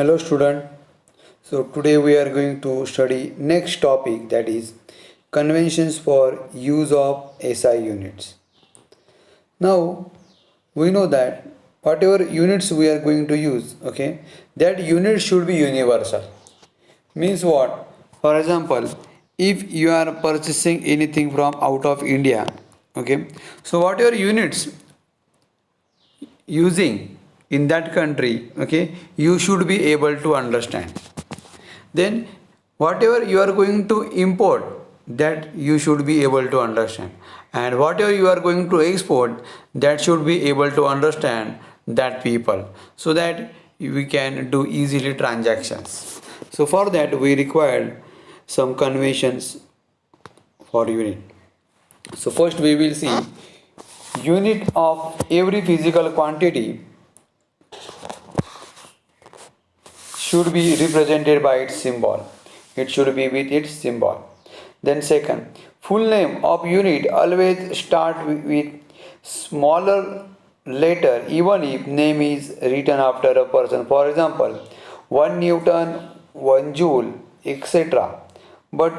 Hello student. So today we are going to study next topic, that is conventions for use of SI units. Now we know that whatever units we are going to use, okay, that unit should be universal. Means what? For example, if you are purchasing anything from out of India, okay, so whatever units using in that country, okay, you should be able to understand. Then whatever you are going to import, that you should be able to understand, and whatever you are going to export, that should be able to understand that people, so that we can do easily transactions. So for that we required some conventions for unit. So first we will see unit of every physical quantity should be represented by its symbol. It should be with its symbol. Then second, full name of unit always start with smaller letter even if name is written after a person. For example, 1 Newton, 1 Joule, etc. But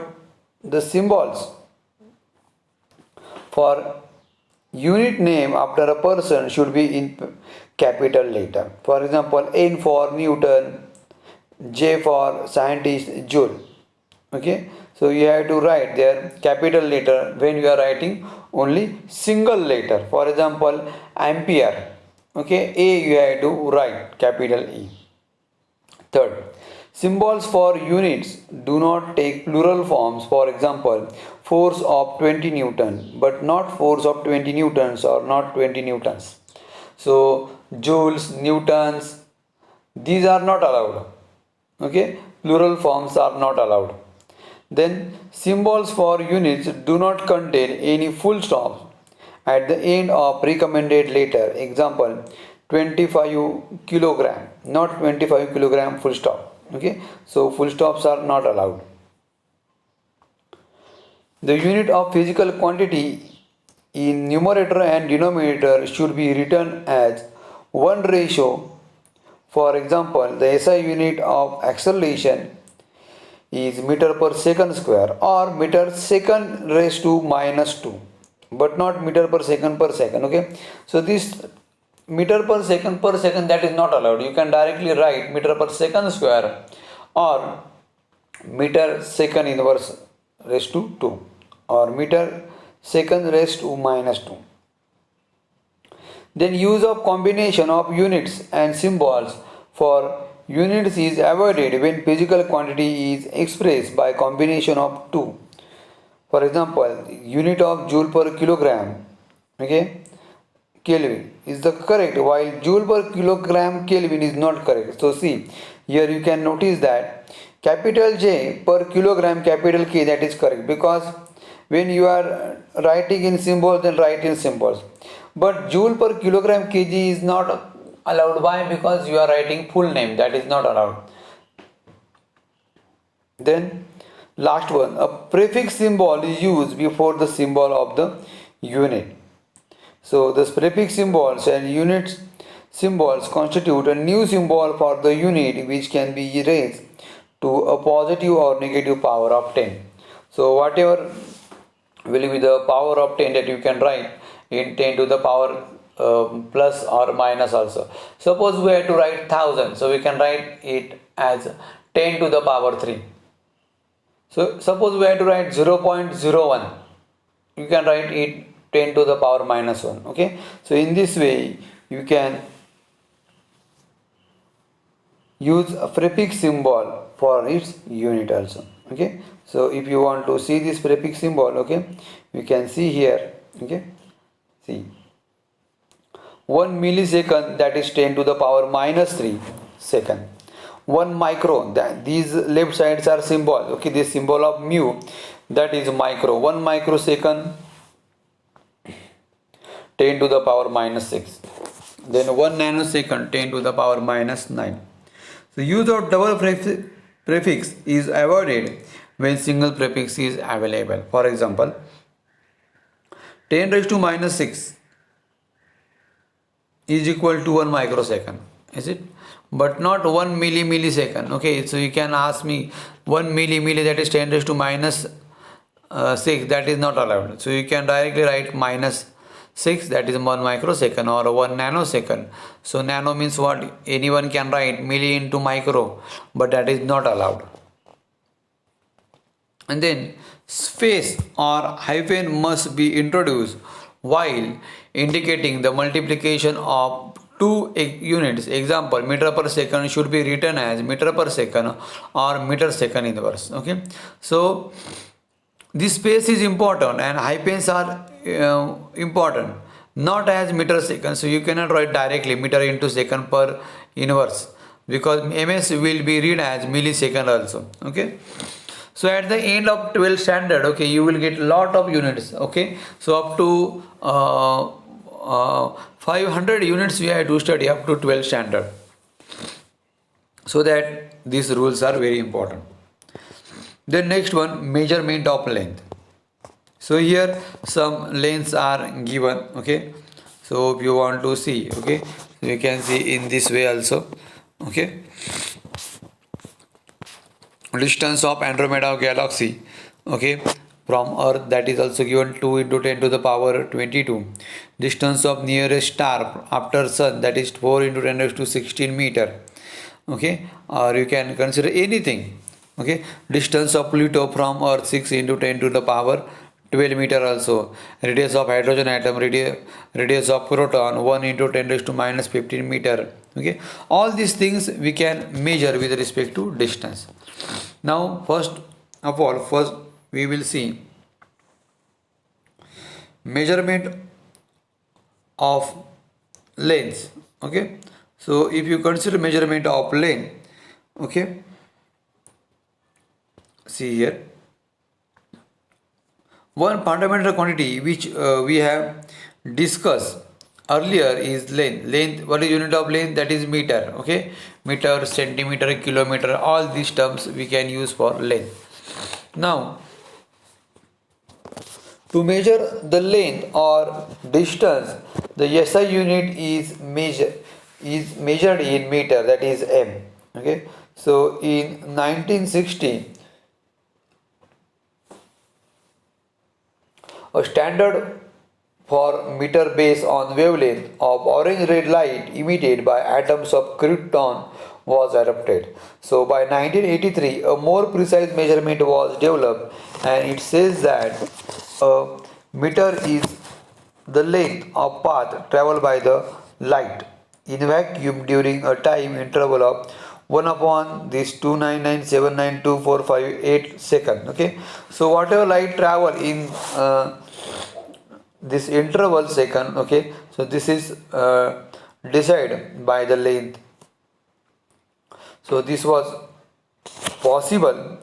the symbols for unit name after a person should be in capital letter. For example, N for Newton, J for scientist, Joule. Okay, so you have to write their capital letter when you are writing only single letter. For example, ampere. Okay, A you have to write capital E. Third, symbols for units do not take plural forms. For example, force of 20 Newton, but not force of 20 Newtons or not 20 Newtons. So, joules, newtons, these are not allowed. Okay, plural forms are not allowed. Then, symbols for units do not contain any full stop at the end of recommended letter. Example, 25 kilogram, not 25 kilogram full stop. Okay, so full stops are not allowed. The unit of physical quantity in numerator and denominator should be written as 1 ratio. For example, the SI unit of acceleration is meter per second square or meter second raised to minus 2, but not meter per second, okay. So this meter per second, that is not allowed. You can directly write meter per second square or meter second inverse raised to 2 or meter second raised to minus 2. Then use of combination of units and symbols for units is avoided when physical quantity is expressed by combination of two. For example, unit of joule per kilogram, okay, Kelvin is the correct, while joule per kilogram Kelvin is not correct. So see, here you can notice that capital J per kilogram capital K, that is correct, because when you are writing in symbols, then write in symbols. But joule per kilogram kg is not allowed. Why? Because you are writing full name, that is not allowed. Then last one, a prefix symbol is used before the symbol of the unit. So the prefix symbols and unit symbols constitute a new symbol for the unit which can be raised to a positive or negative power of 10. So whatever will be the power of 10 that you can write in 10 to the power plus or minus also. Suppose we have to write 1000, so we can write it as 10 to the power 3. So suppose we have to write 0.01, you can write it 10 to the power minus 1. Okay, so in this way you can use a prefix symbol for its unit also. Okay, so if you want to see this prefix symbol, okay, you can see here. Okay, see 1 millisecond, that is 10 to the power minus 3 second. 1 micro, that these left sides are symbol. Okay, this symbol of mu, that is micro. 1 microsecond, 10 to the power minus 6. Then 1 nanosecond, 10 to the power minus 9. So use of double prefix is avoided when single prefix is available. For example, 10 raised to minus 6 is equal to 1 microsecond. Is it? but not 1 millisecond. Okay, so you can ask me 1 milli, that is 10 raised to minus 6, that is not allowed. So you can directly write minus 6, that is 1 microsecond or 1 nanosecond. So nano means what? Anyone can write milli into micro, but that is not allowed. And then space or hyphen must be introduced while indicating the multiplication of two units. Example, meter per second should be written as meter per second or meter second inverse. Okay, so this space is important and hyphens are important, not as meter second. So you cannot write directly meter into second per inverse, because ms will be read as millisecond also. Okay, so at the end of 12 standard, okay, you will get lot of units. Okay, so up to 500 units we have to study up to 12 standard, so that these rules are very important. Then next one, measurement of length. So here some lengths are given. Okay, so if you want to see, okay, so you can see in this way also. Okay, distance of Andromeda galaxy, okay, from Earth, that is also given 2 into 10 to the power 22. Distance of nearest star after Sun, that is 4 into 10 raised to 16 meter. Okay, or you can consider anything. Okay, distance of Pluto from Earth 6 into 10 to the power 12 meter also. Radius of hydrogen atom, radius of proton 1 into 10 raised to minus 15 meter. Okay, all these things we can measure with respect to distance. Now first we will see measurement of length. Okay, so if you consider measurement of length, okay, see here, one fundamental quantity which we have discussed earlier is length. Length, what is unit of length? That is meter. Okay, meter, centimeter, kilometer, all these terms we can use for length. Now to measure the length or distance, the SI unit is measured in meter, that is m. Okay, so in 1960, a standard for meter based on wavelength of orange red light emitted by atoms of krypton was adopted. So by 1983, a more precise measurement was developed, and it says that a meter is the length of path traveled by the light in vacuum during a time interval of 1 upon this 299,792,458 second. Okay, so whatever light travel in this interval second, okay, so this is decided by the length. So this was possible,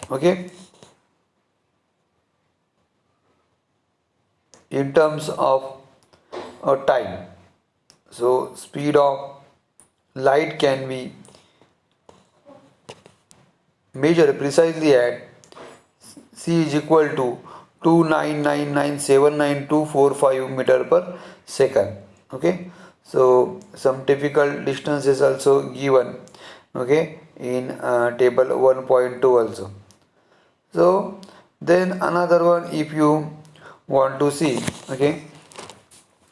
okay, in terms of time. So speed of light can be measured precisely at c is equal to 299979245 meter per second. Okay, so some typical distances also given, okay, in table 1.2 also. So then another one, if you want to see, okay,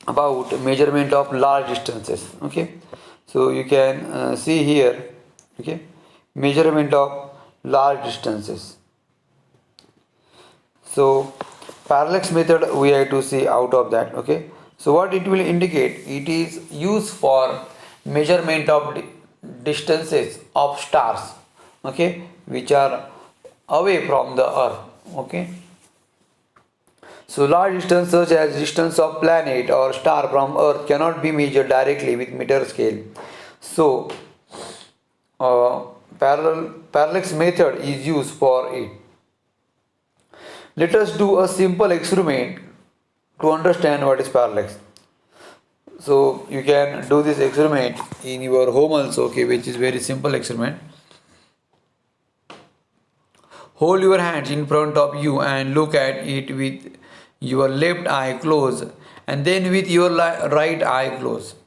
about measurement of large distances. Okay, so you can see here, okay, measurement of large distances. So parallax method we have to see out of that. Okay, so what it will indicate, it is used for measurement of distances of stars, okay, which are away from the earth. Okay, so large distance such as distance of planet or star from earth cannot be measured directly with meter scale. So parallax method is used for it. Let us do a simple experiment to understand what is parallax. So you can do this experiment in your home also, okay, which is very simple experiment. Hold your hands in front of you and look at it with your left eye closed and then with your right eye closed.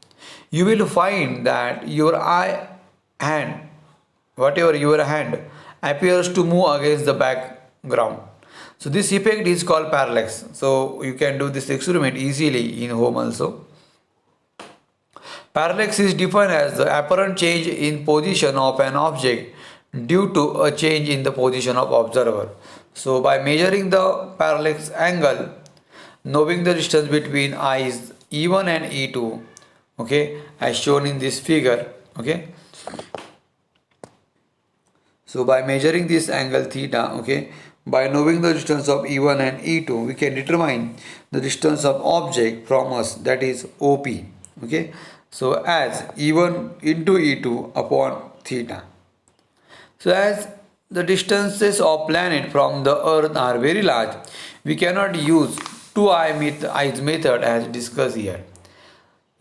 You will find that your eye hand, whatever your hand appears to move against the background. So this effect is called parallax. So you can do this experiment easily in home also. Parallax is defined as the apparent change in position of an object due to a change in the position of observer. So by measuring the parallax angle, knowing the distance between eyes E1 and E2, okay, as shown in this figure, okay. So by measuring this angle theta, okay, by knowing the distance of E1 and E2, we can determine the distance of object from us, that is OP, okay. So as E1 into E2 upon theta. So as the distances of planet from the earth are very large, we cannot use eyes method as discussed here.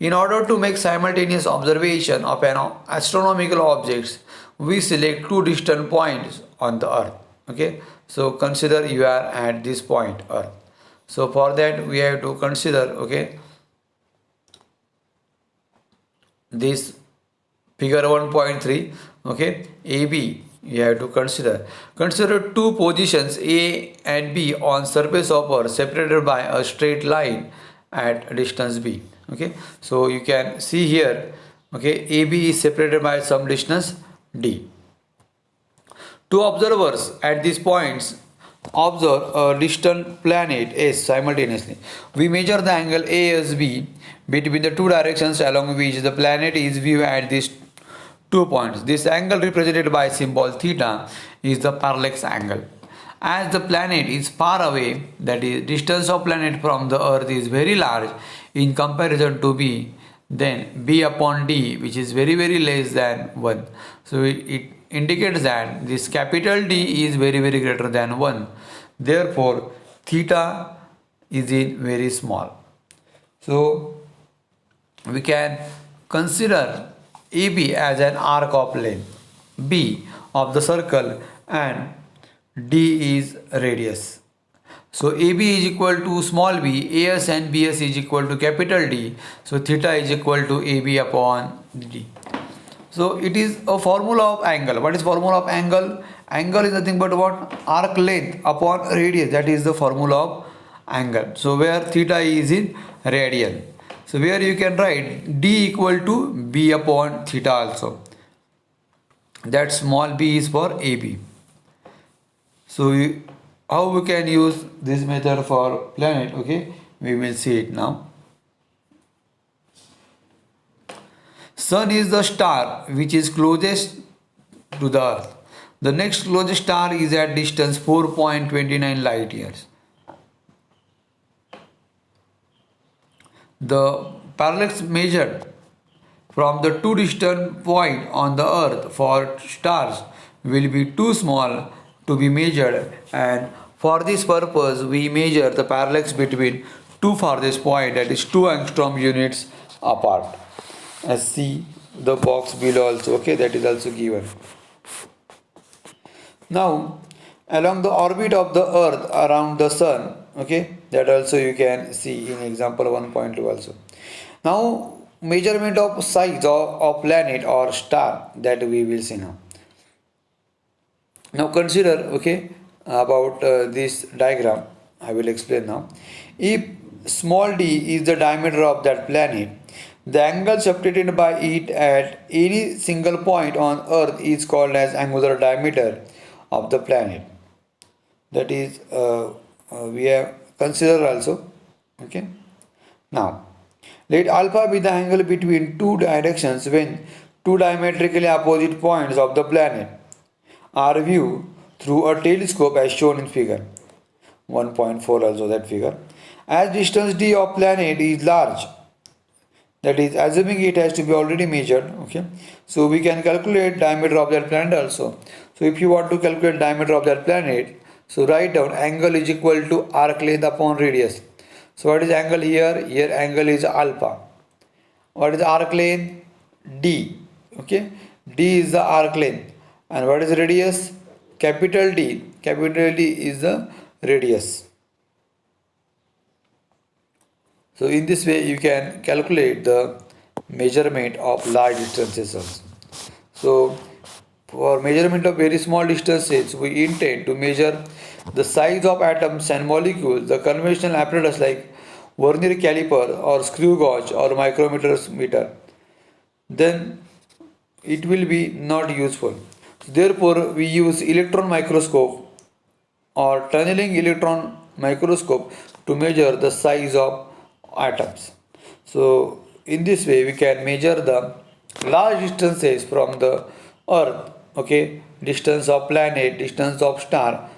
In order to make simultaneous observation of an astronomical objects, we select two distant points on the earth. Okay, so consider you are at this point earth. So for that we have to consider, okay, this figure 1.3, okay, AB you have to consider two positions A and B on surface of earth separated by a straight line at distance B. Okay, so you can see here, okay, AB is separated by some distance D. Two observers at these points observe a distant planet S simultaneously. We measure the angle ASB between the two directions along which the planet is viewed at these 2 points. This angle represented by symbol theta is the parallax angle. As the planet is far away, that is, distance of planet from the earth is very large in comparison to B, then B upon D, which is very less than 1. So it indicates that this capital D is very greater than 1. Therefore theta is in very small. So we can consider AB as an arc of length B of the circle and D is radius. So AB is equal to small b, AS and BS is equal to capital D. So theta is equal to AB upon D. So it is a formula of angle. What is formula of angle? Angle is nothing but what? Arc length upon radius. That is the formula of angle. So where theta is in radian. So where you can write D equal to B upon theta also. That small b is for AB. So how we can use this method for planet? Okay, we will see it now. Sun is the star which is closest to the earth. The next closest star is at distance 4.29 light years. The parallax measured from the two distant points on the earth for stars will be too small to be measured, and for this purpose we measure the parallax between two farthest points, that is 2 angstrom units apart. As see the box below also, okay, that is also given. Now along the orbit of the earth around the sun, okay, that also you can see in example 1.2 also. Now measurement of size of planet or star, that we will see now. Now consider, okay, about this diagram. I will explain now. If small d is the diameter of that planet, the angle subtended by it at any single point on earth is called as angular diameter of the planet. That is we have considered also, okay. Now let alpha be the angle between two directions when two diametrically opposite points of the planet are viewed through a telescope as shown in figure 1.4 also, that figure. As distance d of planet is large, that is assuming it has to be already measured, okay, so we can calculate diameter of that planet also. So if you want to calculate diameter of that planet, so write down angle is equal to arc length upon radius. So what is angle here? Here angle is alpha. What is arc length? D. Okay, D is the arc length. And what is radius? Capital D. Capital D is the radius. So in this way you can calculate the measurement of large distances also. So for measurement of very small distances, we intend to measure the size of atoms and molecules. The conventional apparatus like vernier caliper or screw gauge or micrometer meter, then it will be not useful. Therefore, we use electron microscope or tunneling electron microscope to measure the size of atoms. So, in this way, we can measure the large distances from the earth, okay, distance of planet, distance of star.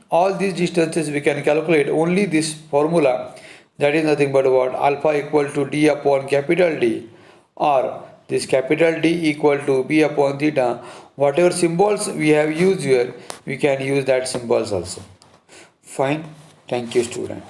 All these distances we can calculate only this formula, that is nothing but what alpha equal to d upon capital D, or this capital D equal to b upon theta. Whatever symbols we have used here, we can use that symbols also. Fine. Thank you, student.